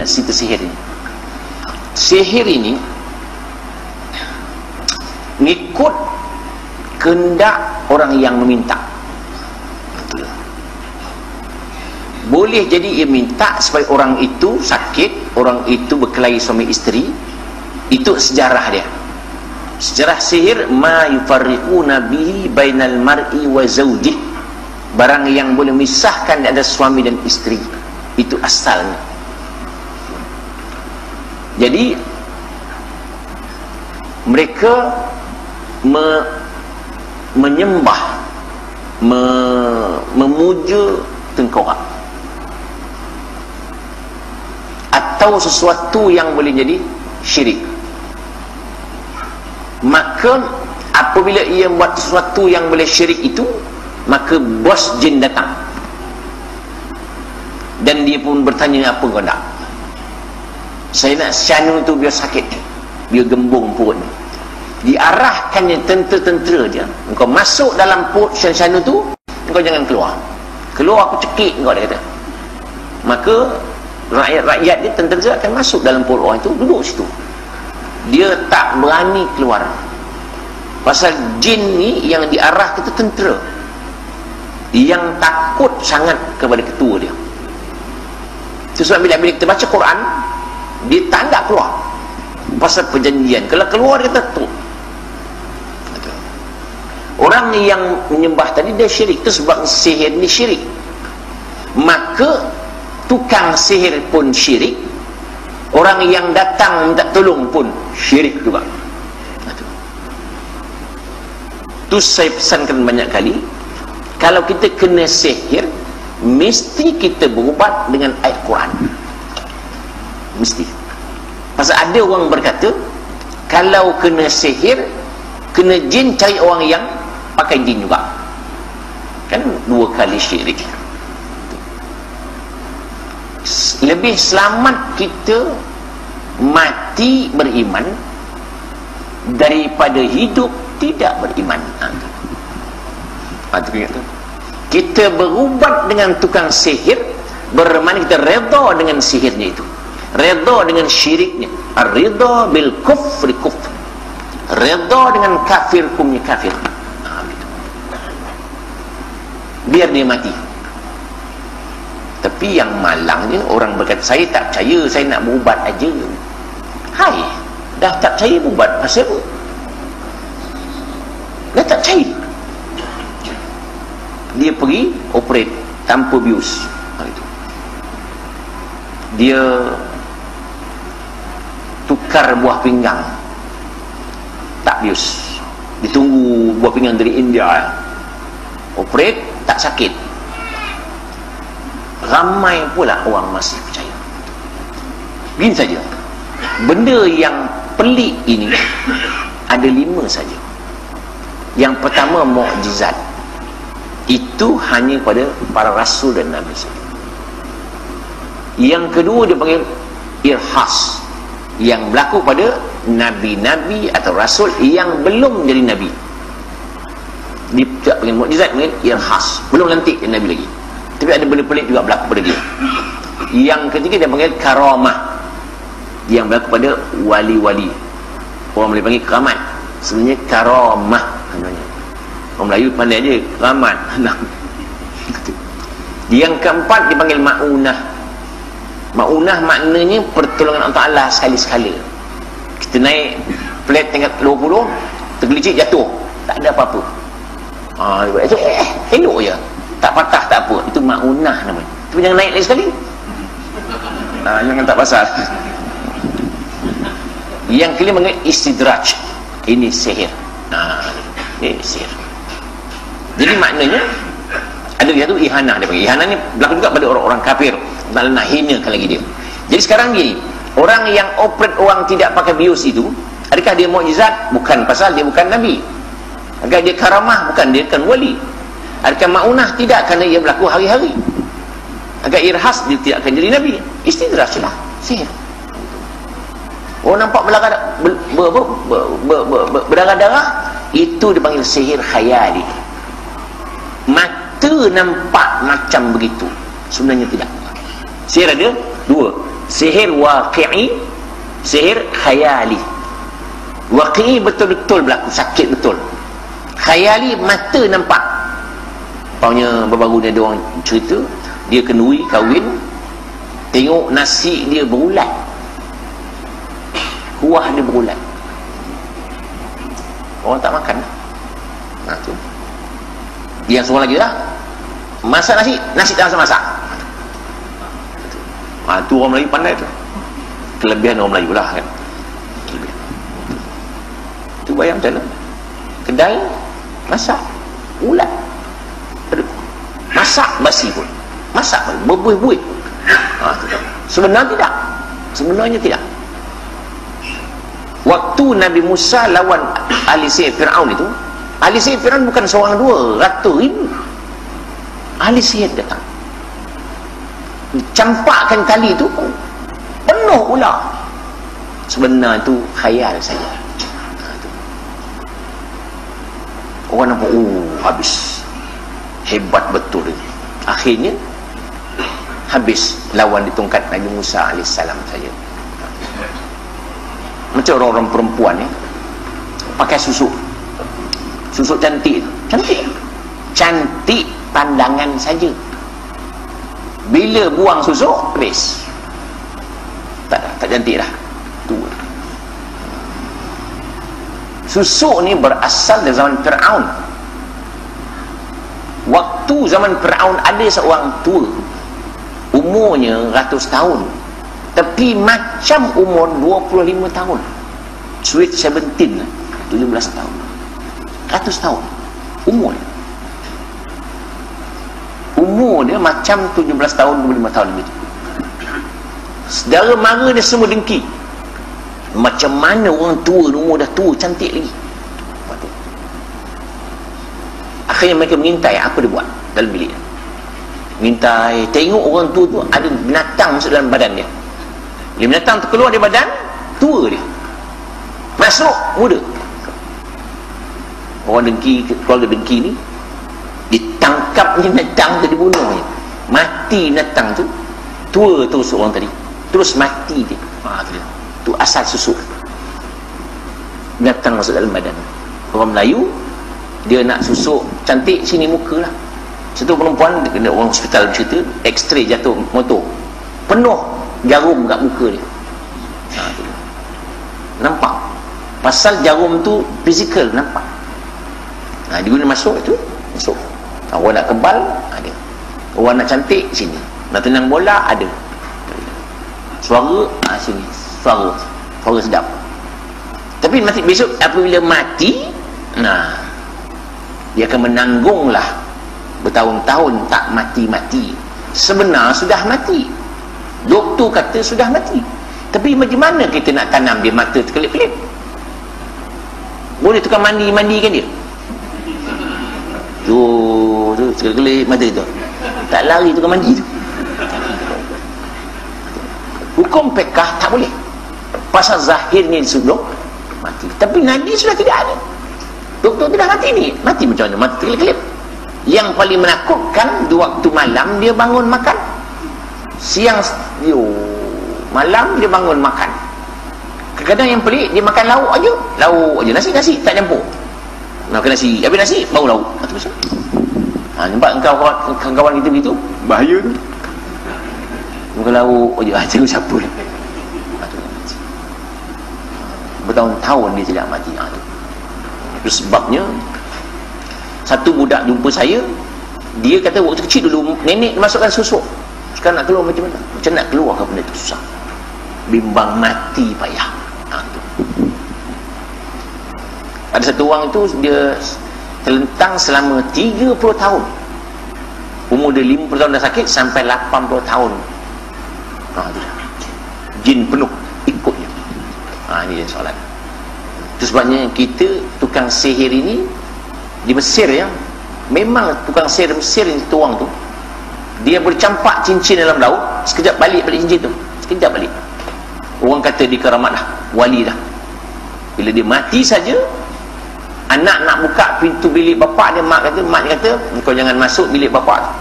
nak cerita sihir ini. Sihir ini ngikut kehendak orang yang meminta. Boleh jadi ia minta supaya orang itu sakit, orang itu berkelahi suami isteri. Itu sejarah dia. Sejarah sihir, ma yufarriquna bihi bainal mar'i wa zawjih, barang yang boleh memisahkan di antara suami dan isteri. Itu asalnya. Jadi mereka menyembah, memuja tengkorak atau sesuatu yang boleh jadi syirik. Maka apabila ia buat sesuatu yang boleh syirik itu, maka bos jin datang dan dia pun bertanya, apa kau nak? Saya nak syanu tu biar sakit, biar gembung perut. Diarahkannya tentera-tentera dia, engkau masuk dalam perut syanu tu, engkau jangan keluar. Keluar aku cekik engkau, dia kata. Maka rakyat-rakyat dia, tentera akan masuk dalam perut orang itu, duduk situ. Dia tak berani keluar. Pasal jin ni yang diarah itu tentera yang takut sangat kepada ketua dia. Itu sebab bila kita baca Quran, dia tak nak keluar pasal perjanjian. Kalau keluar dia kata tu. Orang yang menyembah tadi dia syirik. Itu sebab sihir ni syirik. Maka tukang sihir pun syirik, orang yang datang minta tolong pun syirik juga. Itu saya pesankan banyak kali, kalau kita kena sihir, mesti kita berubat dengan ayat Quran. Mesti. Pasal ada orang berkata, kalau kena sihir, kena jin, cari orang yang pakai jin juga. Kan dua kali syirik. Lebih selamat kita mati beriman daripada hidup tidak beriman. Kita berubat dengan tukang sihir, bermakna kita redha dengan sihirnya itu, redha dengan syiriknya. Ar-ridha bil kufri kufr, redha dengan kafir hukumnya kafir. Biar dia mati. Tapi yang malangnya orang berkata, saya tak percaya, saya nak berubat aja. Hai, dah tak percaya berubat pasal apa? Dah tak percaya. Dia pergi operate tanpa bius. Dia tukar buah pinggang, tak bius. Ditunggu buah pinggang dari India. Operate, tak sakit. Ramai pula orang masih percaya. Begini saja. Benda yang pelik ini ada 5 saja. Yang pertama, mukjizat. Itu hanya pada para rasul dan nabi saja. Yang kedua dia panggil irhas, yang berlaku pada nabi-nabi atau rasul yang belum jadi nabi. Dia tak panggil mukjizat, panggil irhas, belum lantik jadi nabi lagi. Tapi ada benda pelik juga berlaku pada dia. Yang ketiga dia panggil karamah, yang berlaku pada wali-wali. Orang boleh panggil keramat, sebenarnya karamah namanya. Orang Melayu pandai je keramat. Yang keempat dipanggil ma'unah. Ma'unah maknanya pertolongan Allah Ta'ala sekali-sekala. Kita naik flat tingkat 20, tergelicik jatuh, tak ada apa-apa. Elok je, tak patah tak apa. Itu ma'unah namanya. Tapi jangan naik lagi sekali. Jangan tak pasal. Yang kelima mengenai istidraj. Ini sihir. Ini sihir. Jadi maknanya ada satu ihanah dia panggil. Ihanah ni berlaku juga pada orang-orang kafir. Tak nak hinakan lagi dia. Jadi sekarang gini, orang yang operate orang tidak pakai bius itu, adakah dia mukjizat? Bukan, pasal dia bukan nabi. Adakah dia karamah? Bukan, dia kan wali. Adakah ma'unah? Tidak, kerana ia berlaku hari-hari. Adakah irhas? Dia tidak akan jadi nabi. Istidraj lah, sihir. Oh, nampak berdarah-darah, itu dipanggil sihir khayali. Mata nampak macam begitu, sebenarnya tidak. Sihir ada 2. Sihir waqi'i, sihir khayali. Waqi'i betul-betul berlaku, sakit betul. Khayali mata nampak. Paunya baru-baru ni ada orang cerita, dia kenduri kahwin, tengok nasi dia berulat, kuah dia berulat, orang tak makan. Tu dia suruh lagi lah, masak nasi tak masak. Tu orang Melayu pandai tu, kelebihan orang Melayu lah kan. Tu bayang macam mana kedai masak ulat, masak basi pun, masak berbuih-buih. Sebenarnya tidak. Waktu Nabi Musa lawan ahli sihir Fir'aun itu, ahli sihir Fir'aun bukan seorang dua, ratus ribu ahli sihir datang, campakkan tali itu penuh ular. Sebenarnya itu khayal saja. Orang nampak, habis, hebat betul ini. Akhirnya habis lawan di tongkat Nabi Musa AS saja. Macam orang-orang perempuan ni pakai susuk cantik, cantik pandangan saja. Bila buang susuk habis, tak cantik dah. Tu susuk ni berasal dari zaman Fir'aun. Waktu zaman Fir'aun ada seorang tua, umurnya ratus tahun, tapi macam umur 25 tahun, sweet 17 tahun, 100 tahun umur dia macam 17 tahun 25 tahun lebih. Saudara mara dia semua dengki, macam mana orang tua, umur dah tua, cantik lagi. Akhirnya mereka mengintai apa dia buat dalam bilik. Mintai, tengok orang tua tu ada binatang masuk dalam badan dia. Bila binatang tu keluar dari badan, tua dia, masuk muda. Orang dengki, keluarga dengki ni, ditangkap binatang tu, dibunuh. Mati binatang tu, tua tu seorang tadi, terus mati dia. Tu asal susuk, binatang masuk dalam badan. Orang Melayu, dia nak susuk cantik, sini muka lah. Satu perempuan kena orang hospital cerita, X-ray jatuh motor, penuh jarum kat muka dia. Nampak pasal jarum tu fizikal, nampak. Dia guna masuk itu, masuk. Orang nak kebal ada, orang nak cantik sini, nak tenang bola ada, suara sini, suara sedap. Tapi mati besok apabila mati, dia akan menanggunglah bertahun-tahun tak mati-mati. Sebenarnya sudah mati, doktor kata sudah mati, tapi macam mana kita nak tanam dia mata terkelip-kelip? Boleh tukang mandikan dia tu terkelip mata tu, tak lari tukang mandi tu. Hukum pekah tak boleh, pasal zahirnya sudah mati, tapi nadi sudah tidak ada. Doktor tu dah mati ni, mati macam mana? Mati terkelip-kelip. Yang paling menakutkan, di waktu malam dia bangun makan, siang malam dia bangun makan. Kadang-kadang yang pelik, dia makan lauk aja, nasi tak campur. Makan nasi, habis nasi bau lauk. Nampak kawan-kawan kita begitu, bahaya tu. Makan lauk aja, tengok siapa lah. Bertahun-tahun dia tidak mati. Itu sebabnya satu budak jumpa saya, dia kata waktu kecil dulu nenek masukkan susuk, sekarang nak keluar macam mana? Macam nak keluar ke benda tu susah, bimbang mati payah. Ada satu orang itu, dia terlentang selama 30 tahun, umur dia 50 tahun dah sakit sampai 80 tahun. Jin penuh ikutnya. Ini dia soalan. Itu sebabnya kita tukang sihir ini di Mesir ya, memang tukang sihir Mesir ni, tuang tu, dia bercampak cincin dalam laut, sekejap balik cincin tu, sekejap balik. Orang kata di keramat dah, wali dah. Bila dia mati saja, anak nak buka pintu bilik bapak dia, mak kata kau jangan masuk bilik bapak tu.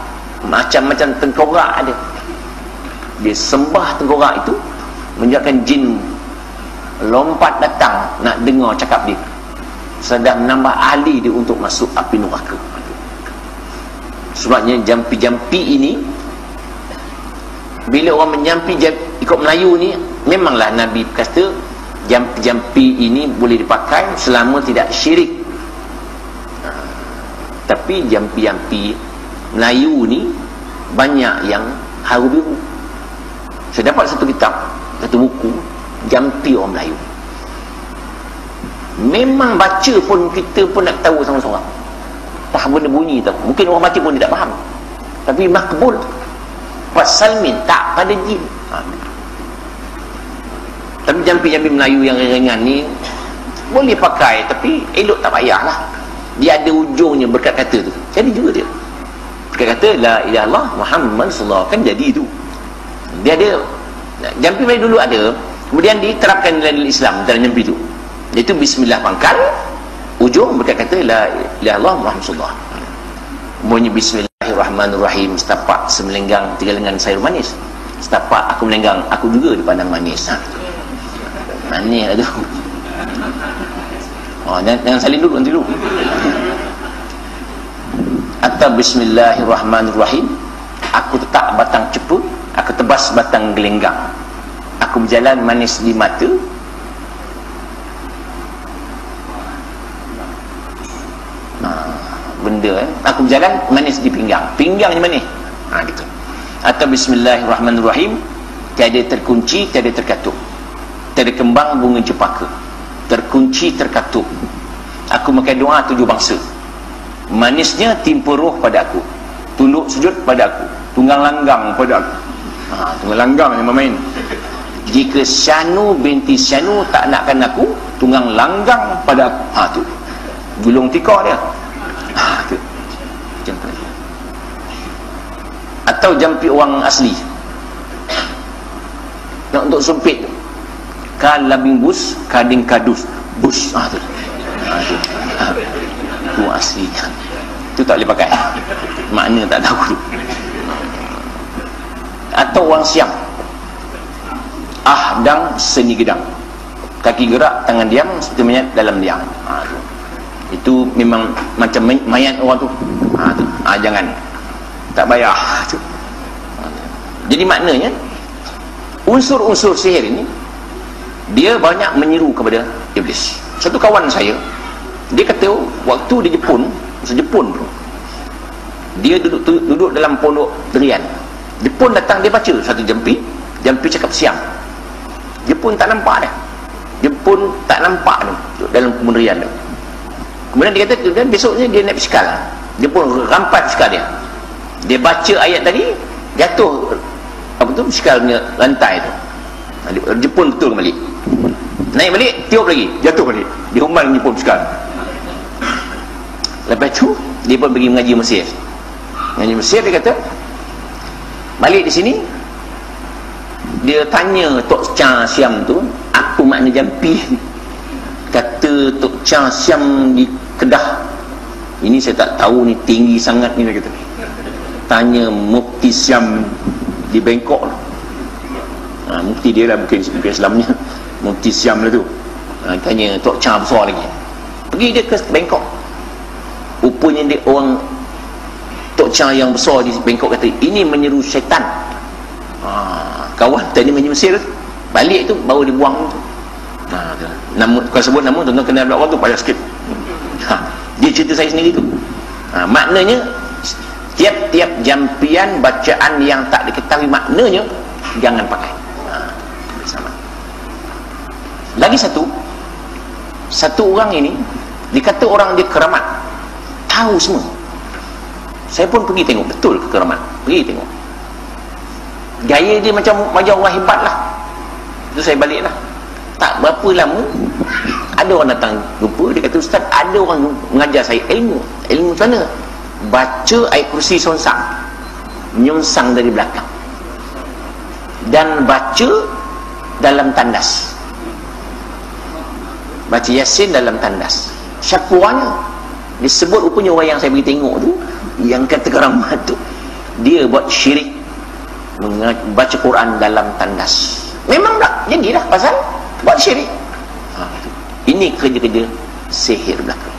Macam-macam tengkorak ada, dia sembah tengkorak itu, menyebabkan jin lompat datang nak dengar cakap dia, sedang menambah ahli dia untuk masuk api neraka. Sebabnya jampi-jampi ini, bila orang menyampi ikut Melayu ni, memanglah Nabi kata jampi-jampi ini boleh dipakai selama tidak syirik. Tapi jampi-jampi Melayu ni banyak yang haru biru. Saya dapat satu kitab, satu buku jampi orang Melayu. Memang baca pun kita pun nak tahu sama-sama. Tak benda bunyi tahu. Mungkin orang baca pun tidak faham. Tapi makbul. Pasal minta pada jin. Tapi jampi-jampi Melayu yang ringan ni boleh pakai, tapi elok tak payahlah. Dia ada ujungnya berkat kata tu. Jadi juga dia. Berkat kata la ilaha illallah Muhammad sallallahu kan jadi tu. Dia ada jampi Melayu dulu ada, kemudian diterapkan dalam Islam dalam jampi tu. Iaitu bismillah pangkal, ujung berkat kata la ilaha illallah Muhammad sallallahu. Bunyi bismillahirrahmanirrahim, setapak semelenggang tiga lengan sayur manis. Setapak aku melenggang, aku juga dipandang manis. Manis lah tu. Jangan salin dulu, nanti dulu. Atau bismillahirrahmanirrahim, aku letak batang cepu, aku tebas batang gelenggang, aku berjalan manis di mata, benda aku berjalan manis di pinggang, pinggang di mana? Gitu. Atau bismillahirrahmanirrahim, tiada terkunci, tiada terkatup, tiada kembang bunga cempaka, terkunci terkatup, aku makan doa 7 bangsa, manisnya timpa roh pada aku, tunduk sujud pada aku, tunggang langgang pada aku. Tunggang langgang yang main. Jika Syanu binti Syanu tak nakkan aku, tunggang langgang pada aku. Tu gulung tikar dia. Tu jampi. Atau jampi orang asli yang untuk sumpit tu, kalabing bus kading kadus bus. Tu tu aslinya. Tu tak boleh pakai, makna tak tahu tu. Atau orang Siam, ahdang seni gedang, kaki gerak tangan diam seperti mayat dalam liang. Itu memang macam mayat orang tu. Jangan, tak bayar tu. Jadi maknanya unsur-unsur sihir ini dia banyak menyeru kepada iblis. Satu kawan saya, dia kata waktu di Jepun, Jepun tu, dia duduk dalam pondok derian. Jepun datang, dia baca satu jampi cakap Siam. Jepun tak nampak dah. Jepun tak nampak tu dalam pemberian tu. Kemudian dia kata, kemudian besoknya dia naik bisikal. Jepun rampai bisikal dia. Dia baca ayat tadi, jatuh bisikal punya lantai tu. Jepun betul kembali. Naik balik, tiup lagi, jatuh balik. Dia humbal Jepun bisikal. Lepas tu dia pun pergi mengaji Mesir. Mengaji Mesir, dia kata balik di sini, dia tanya Tok Cha Siam tu apa makna jampi. Kata Tok Cha Siam di Kedah, ini saya tak tahu ni, tinggi sangat ni, dia kata. Tanya Mufti Siam di Bangkok. Mufti dia lah, bukan Islamnya, Mufti Siam lah tu. Tanya Tok Cha besar lagi. Pergi dia ke Bangkok, rupanya dia orang Tok Cha yang besar di Bangkok kata ini menyeru syaitan. Kawan tadi menyeru Mesir, balik tu baru dibuang tu. Nama bukan sebut nama, tuan-tuan kenal belakang tu payah sikit. Dia cerita saya sendiri tu. Maknanya tiap-tiap jampian bacaan yang tak diketahui maknanya jangan pakai. Sama. Lagi satu orang ini dikata orang dia keramat, tahu semua. Saya pun pergi tengok, betul ke keramat? Pergi tengok. Gaya dia macam orang hebat lah. Itu saya balik lah. Tak berapa lama, ada orang datang jumpa, dia kata, Ustaz, ada orang mengajar saya ilmu. Ilmu macam mana? Baca ayat kursi sonsang, nyonsang dari belakang, dan baca dalam tandas. Baca Yasin dalam tandas. Syakuan disebut rupanya orang yang saya pergi tengok tu, yang kata keramat tu, dia buat syirik, baca Quran dalam tandas. Memang tak jadilah pasal buat syirik. Ini kerja-kerja sihir belaka.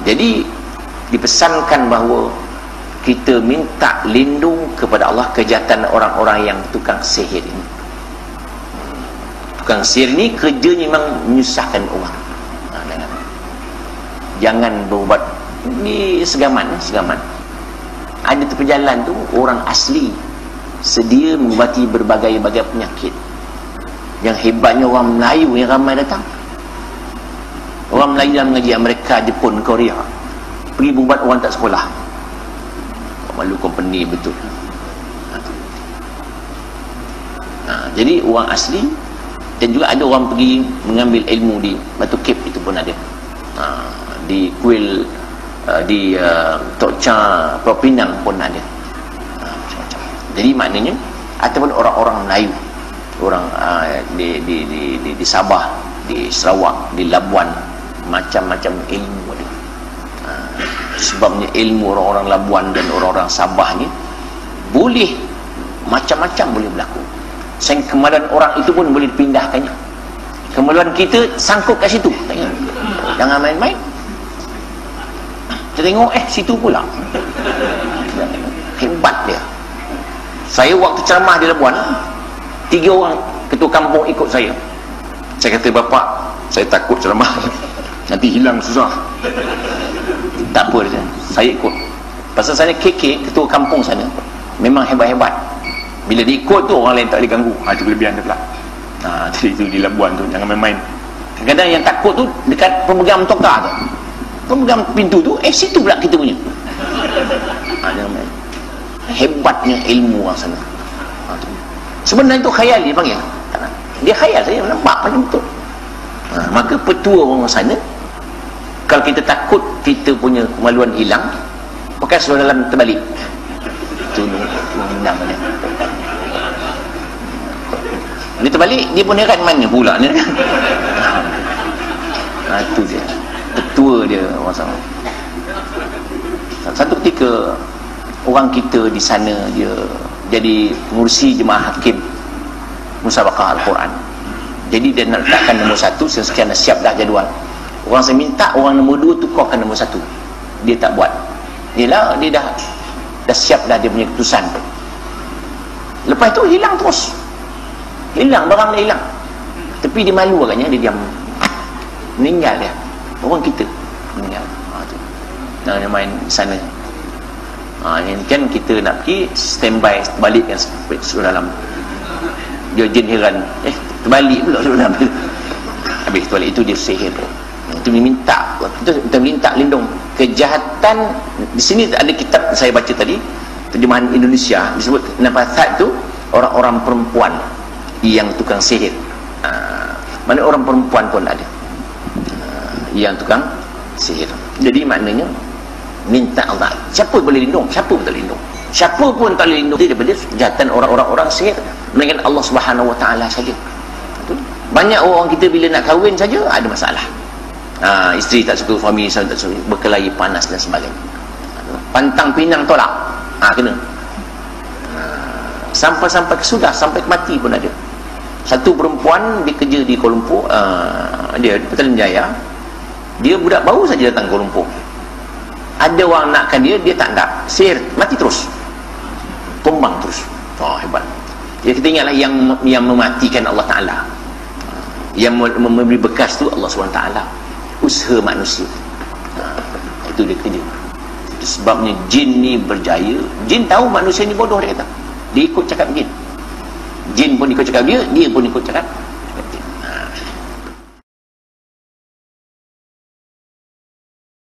Jadi dipesankan bahawa kita minta lindung kepada Allah kejahatan orang-orang yang tukang sihir ini. Tukang sihir ni kerjanya memang menyusahkan orang. Jangan berubat. Ni segaman. Ada terperjalan tu orang asli sedia mengubati berbagai-bagai penyakit. Yang hebatnya orang Melayu yang ramai datang. Orang Melayu dalam mengaji Amerika, Jepun, Korea pergi berubat orang tak sekolah. Malu company betul. Jadi orang asli, dan juga ada orang pergi mengambil ilmu di Batu Cape, itu pun ada. Di Kuil, di Tok Cha, Pulau Pinang pun ada. Macam-macam. Jadi maknanya ataupun orang-orang Melayu, orang di Sabah, di Sarawak, di Labuan, macam-macam ilmu ada. Sebabnya ilmu orang-orang Labuan dan orang-orang Sabah ni boleh macam-macam boleh berlaku. Sehingga kemaluan orang itu pun boleh dipindahkannya. Kemaluan kita sangkut kat situ. Jangan main-main. Kita tengok situ pula. Hebat dia. Saya waktu ceramah di Labuan, 3 orang ketua kampung ikut saya. Saya kata, bapak, saya takut ceramah nanti hilang susah. Tak apa dia, saya ikut. Pasal saya KK, ketua kampung sana, memang hebat-hebat. Bila dia ikut tu orang lain tak boleh ganggu. Itu kelebihan dia pula. Jadi itu di Labuan tu, jangan main-main. Kadang-kadang yang takut tu dekat pemegang toka tu, pemegang pintu tu, situ pula kita punya. Jangan main. Hebatnya ilmu orang sana. Sebenarnya itu khayal dia panggil. Dia khayal, saya nampak macam betul. Maka petua orang sana, kalau kita takut kita punya kemaluan hilang, pakai seluar dalam terbalik. Itu hilang dia. Dia terbalik, dia pun heran mana pula ni kan. Itu dia petua dia orang sana. Satu ketika orang kita di sana dia jadi pengurusi jemaah hakim musabaqah Al-Quran. Jadi dia nak letakkan nombor 1, sekian dah siap dah jadual. Orang saya minta orang nombor 2 tukarkan nombor 1. Dia tak buat. Dia dah siap dah dia punya keputusan. Lepas tu hilang terus. Hilang, barang dia hilang. Tapi dia malu agaknya, dia diam. Meninggal dia. Orang kita meninggal. Dia main sana. Ini kan kita nak pergi standby balik kan suruh dalam. Dia jin heran, terbalik pula suruh dalam. Habis balik itu dia sihir. Itu minta lindung. Kejahatan di sini ada kitab saya baca tadi, terjemahan Indonesia, disebut nafasat tu orang-orang perempuan yang tukang sihir. Mana orang perempuan pun ada yang tukang sihir. Jadi maknanya minta Allah, siapa boleh lindung, siapa pun tak lindung, siapa pun tak boleh lindung daripada kejahatan orang-orang sihir melainkan Allah Subhanahu Wa Taala saja. Banyak orang kita bila nak kahwin saja ada masalah. Isteri tak suka, suami tak suka, berkelahi panas dan sebagainya. Pantang pinang tolak, kena. Sampai sudah sampai mati pun ada. Satu perempuan dia kerja di Kuala Lumpur, dia di Petaling Jaya. Dia budak baru saja datang Kuala Lumpur. Ada orang nakkan dia tak nak, sihir, mati terus, tumbang terus. Hebat. Ya, kita ingatlah yang mematikan Allah Ta'ala, yang memberi bekas tu Allah SWT, usaha manusia. Itu dia kerja. Itu sebabnya jin ni berjaya. Jin tahu manusia ni bodoh, dia kata. Dia ikut cakap jin. Jin pun ikut cakap dia, dia pun ikut cakap